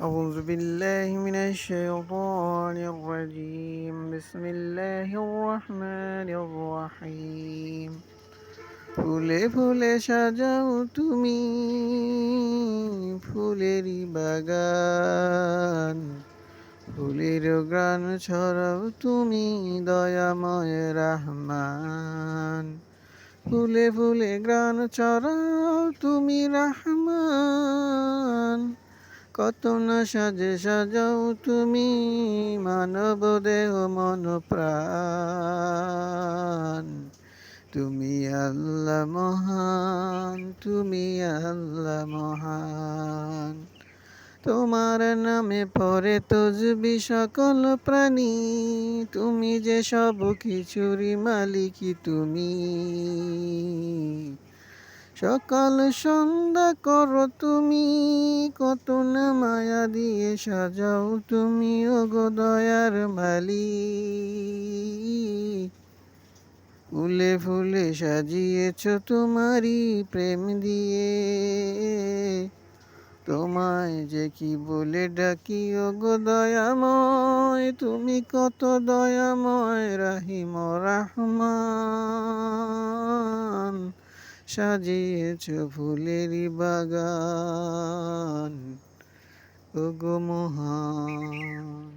أعوذ بالله من الشيطان الرجيم بسم الله الرحمن الرحيم ফুলে ফুলে সাজাও তুমি ফুলেরই বাগান ফুলের গান ছড়াও তুমি দয়াময় রহমান ফুলে ফুলে গান ছড়াও তুমি রহমান কত না সাজে সাজাও তুমি মানব দেহ মন প্রাণ তুমি আল্লাহ মহান তুমি আল্লাহ মহান তোমার নামে পড়ে তসবিহ সকল প্রাণী তুমি যে সব কিছুরই মালিকই তুমি সকাল সন্ধ্যা করো তুমি কত না মায়া দিয়ে সাজাও তুমি ওগো দয়ার মালিক ফুলে ফুলে সাজিয়েছ তোমারই প্রেম দিয়ে তোমায় যে কি বলে ডাকি ওগো দয়াময় তুমি কত দয়াময় রাহিম রহমান সাজিয়েছ ফুলেরই বাগান ওগো মহান।